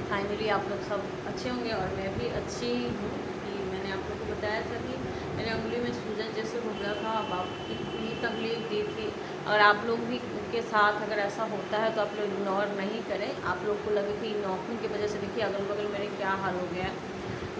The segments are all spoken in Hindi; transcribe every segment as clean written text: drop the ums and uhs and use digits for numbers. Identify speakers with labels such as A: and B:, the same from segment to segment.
A: फाइनली आप लोग सब अच्छे होंगे और मैं भी अच्छी हूँ। कि मैंने आप लोग को बताया था कि मेरे उंगली में सूजन जैसे हो गया था, अब आप कितनी तकलीफ़ दी थी। और आप लोग भी के साथ अगर ऐसा होता है तो आप लोग इग्नोर नहीं करें। आप लोग को लगे कि नाखून की वजह से देखिए अगल बगल मेरे क्या हाल हो गया है,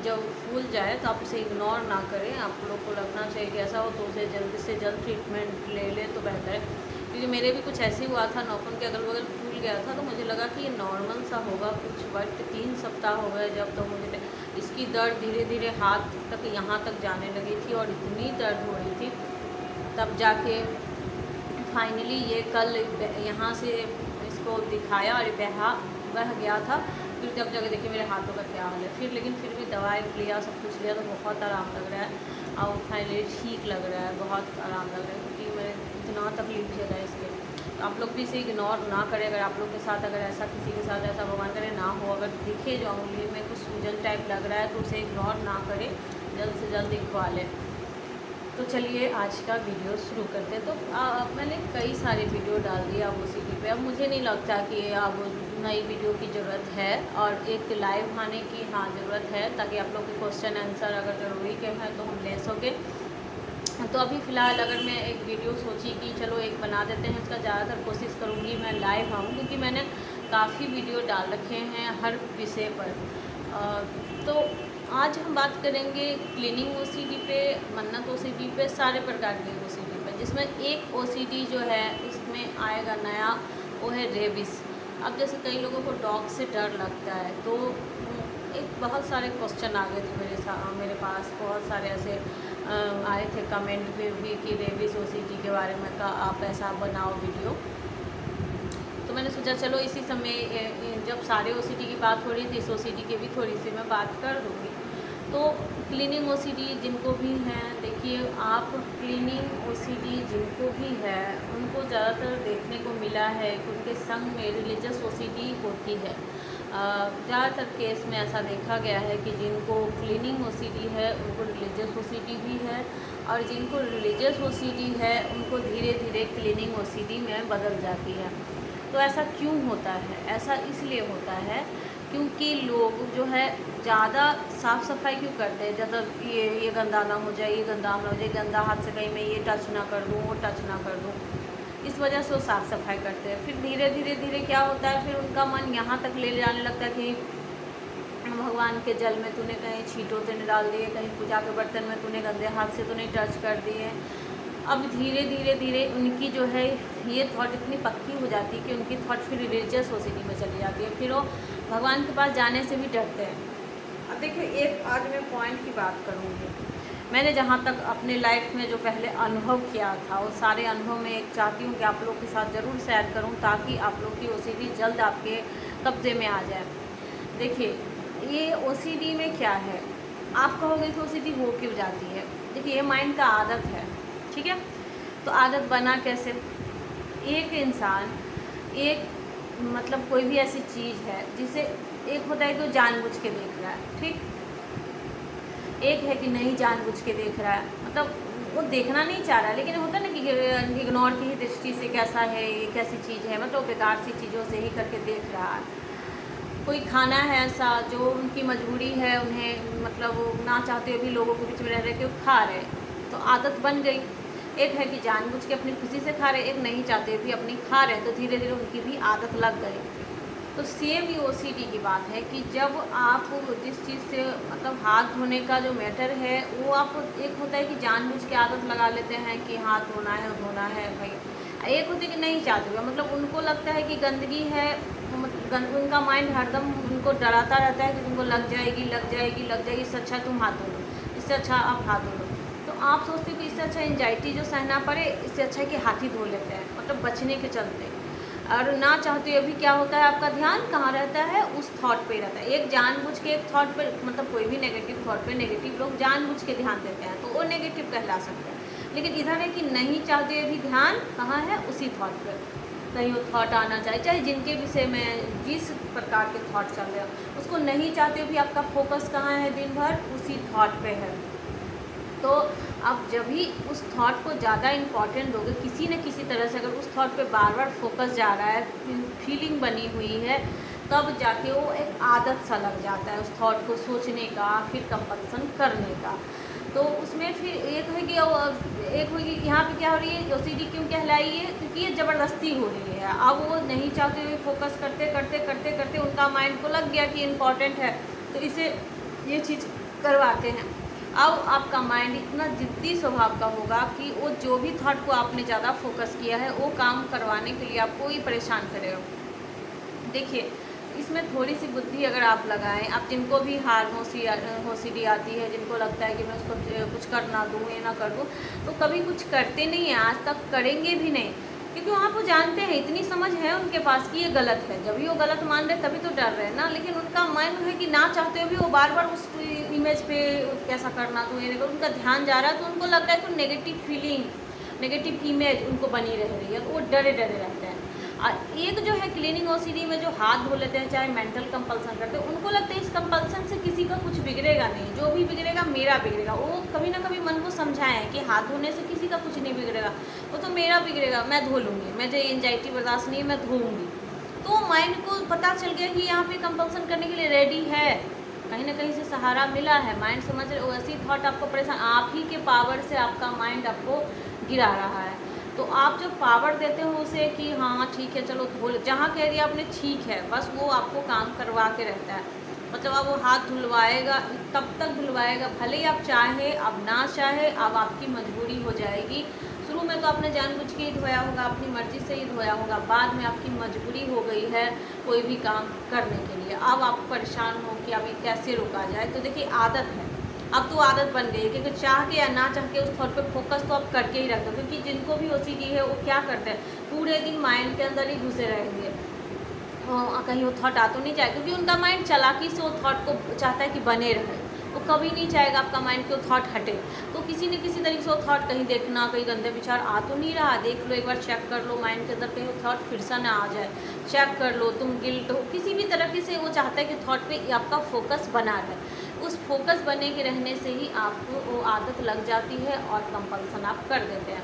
A: जब फूल जाए तो आप उसे इग्नोर ना करें। आप लोग को लगना चाहिए कि ऐसा हो तो उसे जल्द से जल्द ट्रीटमेंट ले ले तो बेहतर है। क्योंकि मेरे भी कुछ ऐसे ही हुआ था, नाखून के अगल बगल फूल गया था तो मुझे लगा कि ये नॉर्मल सा होगा कुछ, बट 3 सप्ताह हो गए जब तो मुझे इसकी दर्द धीरे धीरे हाथ तक यहाँ तक जाने लगी थी और इतनी दर्द हो रही थी। तब जाके फाइनली ये कल यहाँ से इसको दिखाया और बह गया था। फिर जब जाके देखिए मेरे हाथों का क्या हाल है। फिर भी दवाई लिया, सब कुछ लिया तो बहुत आराम लग रहा है और फाइनली ठीक लग रहा है, बहुत आराम लग रहा है। क्योंकि मेरे इतना तकलीफ झेला है इसके। तो आप लोग भी इसे इग्नोर ना करें। अगर आप लोग के साथ अगर ऐसा किसी के साथ ऐसा भगवान करे ना हो, अगर दिखे जो उंगली में कुछ सूजन टाइप लग रहा है तो उसे इग्नोर ना करें, जल्द से जल्द दिखवा लें। तो चलिए आज का वीडियो शुरू करते हैं। तो मैंने कई सारे वीडियो डाल दिए अब OCD पे। अब मुझे नहीं लगता कि अब नई वीडियो की ज़रूरत है और एक लाइव आने की ज़रूरत है, ताकि आप लोग के क्वेश्चन आंसर अगर ज़रूरी के हैं तो हम ले सकें। तो अभी फ़िलहाल अगर मैं एक वीडियो सोची कि चलो एक बना देते हैं, इसका ज़्यादातर कोशिश करूँगी मैं लाइव आऊँ, क्योंकि मैंने काफ़ी वीडियो डाल रखे हैं हर विषय पर। तो आज हम बात करेंगे क्लीनिंग OCD पे, मन्नत OCD पे, सारे प्रकार के OCD पे, जिसमें एक OCD जो है इसमें आएगा नया, वो है रेबिस। अब जैसे कई लोगों को डॉग से डर लगता है, तो एक बहुत सारे क्वेश्चन आ गए थे मेरे पास, बहुत सारे ऐसे आए थे कमेंट में भी कि रेबिस OCD के बारे में का आप ऐसा बनाओ वीडियो। तो मैंने सोचा चलो इसी समय जब सारे OCD की बात हो रही थी, इस OCD की भी थोड़ी सी मैं बात कर दूँगी। तो क्लीनिंग OCD जिनको भी हैं, देखिए आप क्लीनिंग OCD जिनको भी है उनको ज़्यादातर देखने को मिला है कि उनके संग में रिलीजियस OCD होती है। ज़्यादातर केस में ऐसा देखा गया है कि जिनको क्लीनिंग OCD है उनको रिलीजियस OCD भी है, और जिनको रिलीजियस OCD है उनको धीरे धीरे क्लीनिंग OCD में बदल जाती है। तो ऐसा क्यों होता है? ऐसा इसलिए होता है क्योंकि लोग जो है ज़्यादा साफ़ सफाई क्यों करते हैं, ज़्यादा ये गंदा ना हो जाए, ये गंदा ना हो जाए, गंदा हाथ से कहीं मैं ये टच ना कर दूँ, वो टच ना कर दूँ, इस वजह से वो साफ़ सफाई करते हैं। फिर धीरे धीरे क्या होता है, फिर उनका मन यहाँ तक ले जाने लगता है कि भगवान के जल में तूने कहीं छींटों तो नहीं डाल दिए, कहीं पूजा के बर्तन में तूने गंदे हाथ से तो नहीं टच कर दिए। अब धीरे उनकी जो है ये थॉट इतनी पक्की हो जाती है कि उनकी थॉट फिर रिलीजियस OCD में चली जाती है, फिर वो भगवान के पास जाने से भी डरते हैं। अब देखिए एक आज मैं पॉइंट की बात करूँगी। मैंने जहाँ तक अपने लाइफ में जो पहले अनुभव किया था, वो सारे अनुभव में एक चाहती हूँ कि आप लोग के साथ ज़रूर शेयर करूँ, ताकि आप लोग की OCD जल्द आपके कब्ज़े में आ जाए। देखिए ये OCD में क्या है, आप कहोगे कि OCD हो क्यों जाती है। देखिए ये माइंड का आदत है, ठीक है। तो आदत बना कैसे, एक इंसान एक मतलब कोई भी ऐसी चीज़ है जिसे एक होता है कि वो जानबूझ के देख रहा है, ठीक, एक है कि नहीं जानबूझ के देख रहा है, मतलब वो देखना नहीं चाह रहा है, लेकिन होता है ना कि इग्नोर की ही दृष्टि से कैसा है, ये कैसी चीज़ है, मतलब बेकार सी चीज़ों से ही करके देख रहा है। कोई खाना है ऐसा जो उनकी मजबूरी है, उन्हें मतलब वो ना चाहते हुए भी लोगों के बीच में रह के वो खा रहे, तो आदत बन गई। एक है कि जानबूझ के अपनी खुशी से खा रहे, एक नहीं चाहते भी अपनी खा रहे, तो धीरे धीरे उनकी भी आदत लग गई। तो सेम ये OCD की बात है कि जब आप जिस चीज़ से मतलब हाथ धोने का जो मैटर है, वो आप एक होता है कि जानबूझ के आदत लगा लेते हैं कि हाथ धोना है भाई, एक होती है कि नहीं चाहते हुए, मतलब उनको लगता है कि गंदगी है, मतलब उनका माइंड हरदम उनको डराता रहता है कि तुमको लग जाएगी, इससे अच्छा तुम हाथ धो लो, इससे अच्छा आप हाथ धो लो। तो आप सोचते हो कि इससे अच्छा एंजाइटी जो सहना पड़े, इससे अच्छा है कि हाथ ही धो लेते हैं, मतलब बचने के चलते। और ना चाहते हुए भी क्या होता है, आपका ध्यान कहाँ रहता है, उस थॉट पे रहता है। एक जानबूझ के एक थॉट पे, मतलब कोई भी नेगेटिव थॉट पे नेगेटिव लोग जानबूझ के ध्यान देते हैं, तो वो नेगेटिव कहला सकते हैं। लेकिन इधर है कि नहीं चाहते हुए भी ध्यान कहाँ है, उसी थॉट पर कहीं वो थॉट आना चाहिए, चाहे जिनके विषय में जिस प्रकार के थॉट चल रहे हो, उसको नहीं चाहते भी आपका फोकस कहाँ है दिन भर, उसी थॉट पे है। तो आप जब भी उस थॉट को ज़्यादा इम्पॉर्टेंट दोगे, किसी न किसी तरह से अगर उस थॉट पे बार बार फोकस जा रहा है, फीलिंग बनी हुई है, तब जाके वो एक आदत सा लग जाता है उस थॉट को सोचने का, फिर कंपल्सन करने का। तो उसमें फिर एक होगी यहाँ पे क्या हो रही है, ओसीडी क्यों कहलाई है, क्योंकि ये ज़बरदस्ती हो रही है। अब वो नहीं चाहते हुए फोकस करते करते करते करते उनका माइंड को लग गया कि इम्पॉर्टेंट है, तो इसे ये चीज़ करवाते हैं। अब आपका माइंड इतना जिद्दी स्वभाव का होगा कि वो जो भी थॉट को आपने ज़्यादा फोकस किया है वो काम करवाने के लिए आपको ही परेशान करेगा। देखिए, इसमें थोड़ी सी बुद्धि अगर आप लगाएं, आप जिनको भी हार्ड ओसीडी आती है, जिनको लगता है कि मैं उसको कुछ कर ना दूँ, ये ना कर दूँ, तो कभी कुछ करते नहीं हैं, आज तक करेंगे भी नहीं, क्योंकि वहाँ वो जानते हैं, इतनी समझ है उनके पास कि ये गलत है। जब भी वो गलत मान रहे तभी तो डर रहे हैं ना, लेकिन उनका मन है कि ना चाहते हुए भी वो बार बार उस इमेज पे कैसा करना दूँ, ये उनका ध्यान जा रहा है, तो उनको लग रहा है कि नेगेटिव फीलिंग, नेगेटिव इमेज उनको बनी रह रही है, तो वो डरे डरे रहते हैं। एक जो है क्लीनिंग ओसीडी में जो हाथ धो लेते हैं, चाहे मेंटल कंपल्सन करते हैं, उनको लगता है इस कंपल्सन से किसी का कुछ बिगड़ेगा नहीं, जो भी बिगड़ेगा मेरा बिगड़ेगा। वो कभी ना कभी मन को समझाएं कि हाथ धोने से किसी का कुछ नहीं बिगड़ेगा, वो तो मेरा बिगड़ेगा, मैं धो लूँगी, मुझे एंजाइटी बर्दाश्त नहीं है, मैं धोऊँगी। तो माइंड को पता चल गया कि यहाँ पे कंपल्सन करने के लिए रेडी है, कहीं ना कहीं से सहारा मिला है, माइंड समझ रहे, वैसी थॉट आपको परेशान, आप ही के पावर से आपका माइंड आपको गिरा रहा है। तो आप जब पावर देते हो उसे कि हाँ ठीक है चलो धो, जहाँ कह दिया आपने ठीक है, बस वो आपको काम करवा के रहता है। मतलब अब वो हाथ धुलवाएगा, तब तक धुलवाएगा भले ही आप चाहे, अब ना चाहे, अब आपकी मजबूरी हो जाएगी। शुरू में तो आपने जानबूझ के ही धोया होगा, अपनी मर्ज़ी से ही धोया होगा, बाद में आपकी मजबूरी हो गई है कोई भी काम करने के लिए। अब आप परेशान हो कि अभी कैसे रोका जाए। तो देखिए, आदत है, अब तो आदत बन गई है, क्योंकि चाह के या ना चाह के उस थॉट पे फोकस तो आप करके ही रखते हो। क्योंकि जिनको भी ओसीडी है वो क्या करते हैं, पूरे दिन माइंड के अंदर ही घुसे रहेंगे, कहीं वो थॉट आ तो नहीं जाए, क्योंकि उनका माइंड चालाकी से वो थॉट को चाहता है कि बने रहे, वो कभी नहीं चाहेगा आपका माइंड के वो थॉट हटे। तो किसी न किसी तरीके से वो थॉट कहीं देखना, कहीं गंदे विचार आ तो नहीं रहा, देख लो, एक बार चेक कर लो माइंड के अंदर, कहीं वो थॉट फिर से ना आ जाए, चेक कर लो। तुम गिल्ट हो, किसी भी तरीके से वो चाहता है कि थॉट पे आपका फोकस बना रहे। उस फोकस बने के रहने से ही आपको वो आदत लग जाती है और कंपल्सन आप कर देते हैं।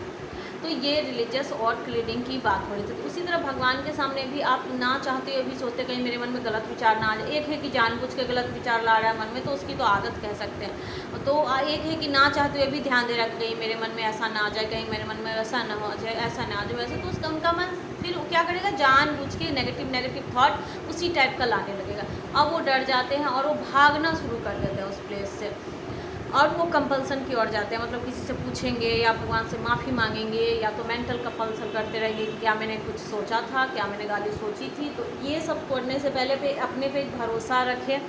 A: तो ये रिलीजियस और क्लीनिंग की बात हो रही थी। तो उसी तरह भगवान के सामने भी आप ना चाहते हुए भी सोचते कहीं मेरे मन में गलत विचार ना आ जाए। एक है कि जानबूझ के गलत विचार ला रहा है मन में, तो उसकी तो आदत कह सकते हैं। तो एक है कि ना चाहते हुए भी ध्यान दे रहा है कहीं मेरे मन में ऐसा ना आ जाए, कहीं मेरे मन में ऐसा ना हो जाए, ऐसा ना आ जाए वैसे, तो उसका उनका मन फिर क्या करेगा, जानबूझ के नेगेटिव थॉट उसी टाइप का लाने लगेगा। अब वो डर जाते हैं और वो भागना शुरू कर देते हैं उस प्लेस से, और वो कंपल्सन की ओर जाते हैं। मतलब किसी से पूछेंगे या भगवान से माफ़ी मांगेंगे, या तो मेंटल कंपल्सन करते रहेंगे कि क्या मैंने कुछ सोचा था, क्या मैंने गाली सोची थी। तो ये सब करने से पहले अपने पे भरोसा रखें,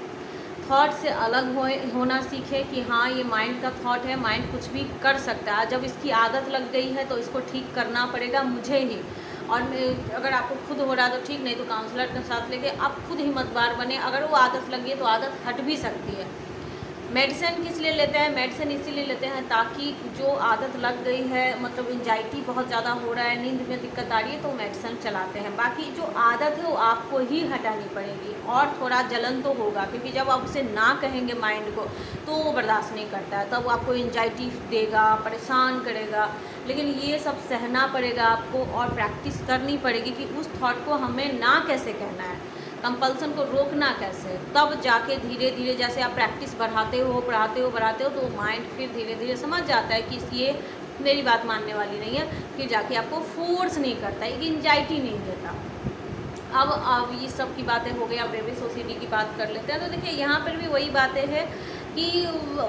A: थॉट से अलग होना सीखे कि हाँ ये माइंड का थॉट है, माइंड कुछ भी कर सकता है। जब इसकी आदत लग गई है तो इसको ठीक करना पड़ेगा मुझे ही। और अगर आपको खुद हो रहा है तो ठीक, नहीं तो काउंसलर के साथ लेके आप खुद हिम्मतवार बने। अगर वो आदत लगी है तो आदत हट भी सकती है। मेडिसिन किस लिए लेते हैं, मेडिसिन इसीलिए लेते हैं ताकि जो आदत लग गई है, मतलब एंजाइटी बहुत ज़्यादा हो रहा है, नींद में दिक्कत आ रही है, तो मेडिसिन चलाते हैं। बाकी जो आदत है वो आपको ही हटानी पड़ेगी। और थोड़ा जलन तो होगा, क्योंकि जब आप उसे ना कहेंगे माइंड को तो वो बर्दाश्त नहीं करता है, तब आपको एंजाइटी देगा, परेशान करेगा। लेकिन ये सब सहना पड़ेगा आपको, और प्रैक्टिस करनी पड़ेगी कि उस थॉट को हमें ना कैसे कहना है, कंपल्सन को रोकना कैसे। तब जाके धीरे धीरे जैसे आप प्रैक्टिस बढ़ाते हो तो माइंड फिर धीरे धीरे समझ जाता है कि ये मेरी बात मानने वाली नहीं है, फिर जाके आपको फोर्स नहीं करता है, एंजाइटी नहीं देता। अब ये सब की बातें हो गई, अब रेबिस ओसीडी की बात कर लेते हैं। तो देखिए यहाँ पर भी वही बातें हैं कि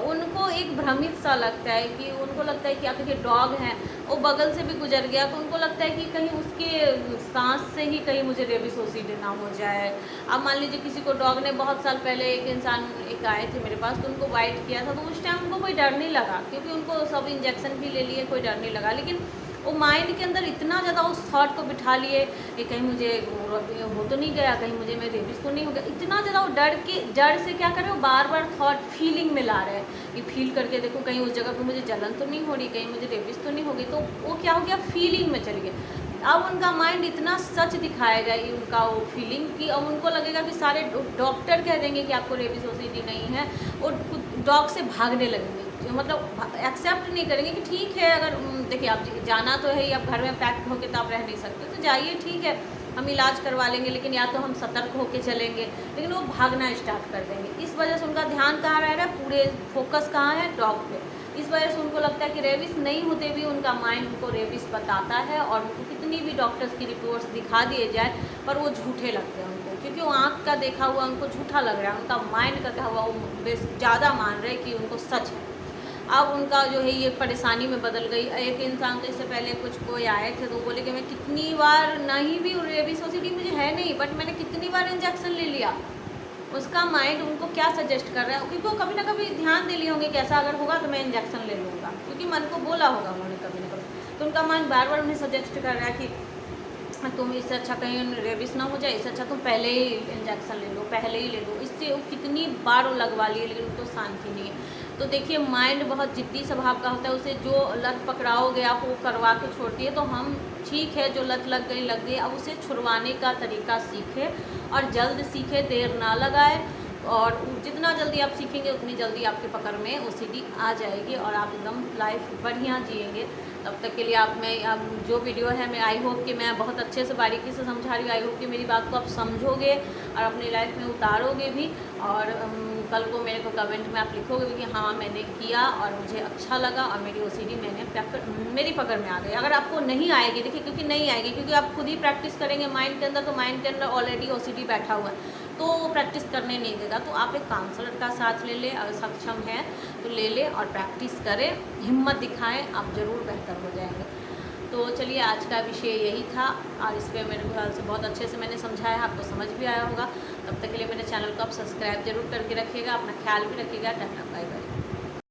A: उनको एक भ्रमित सा लगता है, कि उनको लगता है कि आप देखिए डॉग हैं, वो बगल से भी गुजर गया तो उनको लगता है कि कहीं उसके सांस से ही कहीं मुझे रेबिस ओसीडी ना हो जाए। अब मान लीजिए किसी को डॉग ने बहुत साल पहले एक आए थे मेरे पास, तो उनको बाइट किया था, तो उस टाइम उनको कोई डर नहीं लगा, क्योंकि उनको सब इंजेक्शन भी ले लिए, कोई डर नहीं लगा। लेकिन वो माइंड के अंदर इतना ज़्यादा उस थॉट को बिठा लिए कि कहीं मुझे हो तो नहीं गया, कहीं मुझे मैं रेबिस तो नहीं हो गया, इतना ज़्यादा वो डर के जड़ से क्या कर रहे हो, बार बार थॉट फीलिंग में ला रहे हैं कि फील करके देखो कहीं उस जगह पे मुझे जलन तो नहीं हो रही, कहीं मुझे रेबिस तो नहीं होगी। तो वो क्या हो गया, फीलिंग में चल गए। अब उनका माइंड इतना सच दिखाएगा ये उनका वो फीलिंग कि अब उनको लगेगा कि सारे डॉक्टर कह देंगे कि आपको रेबिस ओसीडी नहीं है, और डॉग से भागने लगेंगे। मतलब एक्सेप्ट नहीं करेंगे कि ठीक है, अगर देखिए आप जाना तो है ही, अब घर में पैक होकर तो आप रह नहीं सकते, तो जाइए ठीक है, हम इलाज करवा लेंगे, लेकिन या तो हम सतर्क होकर चलेंगे, लेकिन वो भागना स्टार्ट कर देंगे। इस वजह से उनका ध्यान कहाँ रह रहा है, पूरे फोकस कहाँ है, डॉग पे। इस वजह से उनको लगता है कि रेबिस नहीं होते भी उनका माइंड उनको रेबिस बताता है, और उनको कितनी भी डॉक्टर्स की रिपोर्ट्स दिखा दिए जाए पर वो झूठे लगते हैं उनको, क्योंकि वो आँख का देखा हुआ उनको झूठा लग रहा है, उनका माइंड का कहा हुआ वो ज़्यादा मान रहे कि उनको सच है। अब उनका जो है ये परेशानी में बदल गई। एक इंसान तो इससे पहले कुछ कोई आए थे तो बोले कि मैं कितनी बार, नहीं भी रेबिस ओसीडी मुझे है नहीं, बट मैंने कितनी बार इंजेक्शन ले लिया। उसका माइंड उनको क्या सजेस्ट कर रहा है, क्योंकि वो कभी ना कभी ध्यान दे लिए होंगे कि ऐसा अगर होगा तो मैं इंजेक्शन ले लूँगा, क्योंकि मन को बोला होगा उन्होंने कभी ना कभी, तो उनका माइंड बार बार उन्हें सजेस्ट कर रहा है कि तुम इससे अच्छा कहीं रेबिस ना हो जाए, इससे अच्छा तुम पहले ही इंजेक्शन ले लो, पहले ही ले लो। इससे वो कितनी बार वो लगवा लिए, लेकिन उनको शांति नहीं है। तो देखिए माइंड बहुत जिद्दी स्वभाव का होता है, उसे जो लत पकड़ाओगे आप वो करवा के छोड़ती है। तो हम ठीक है, जो लत लग गई, अब उसे छुड़वाने का तरीका सीखे, और जल्द सीखे, देर ना लगाए, और जितना जल्दी आप सीखेंगे उतनी जल्दी आपके पकड़ में ओसीडी आ जाएगी, और आप एकदम लाइफ बढ़िया जिएंगे। तब तक के लिए अब जो वीडियो है, मैं आई होप कि मैं बहुत अच्छे से बारीकी से समझा रही हूँ, आई होप कि मेरी बात को आप समझोगे और अपनी लाइफ में उतारोगे भी, और कल को मेरे को कमेंट में आप लिखोगे भी कि हाँ मैंने किया और मुझे अच्छा लगा और मेरी ओसीडी मेरी पकड़ में आ गई। अगर आपको नहीं आएगी, देखिए क्योंकि नहीं आएगी, क्योंकि आप खुद ही प्रैक्टिस करेंगे माइंड के अंदर, तो माइंड के अंदर ऑलरेडी ओसीडी बैठा हुआ है, तो वो प्रैक्टिस करने नहीं देगा। तो आप एक काउंसलर का साथ ले लें, अगर सक्षम है तो ले लें और प्रैक्टिस करें, हिम्मत दिखाएं, आप ज़रूर बेहतर हो जाएंगे। तो चलिए आज का विषय यही था, और इस पर मेरे ख्याल से बहुत अच्छे से मैंने समझाया, आपको समझ भी आया होगा। तब तक के लिए मेरे चैनल को आप सब्सक्राइब जरूर करके रखिएगा, अपना ख्याल भी रखिएगा। Tata bye bye.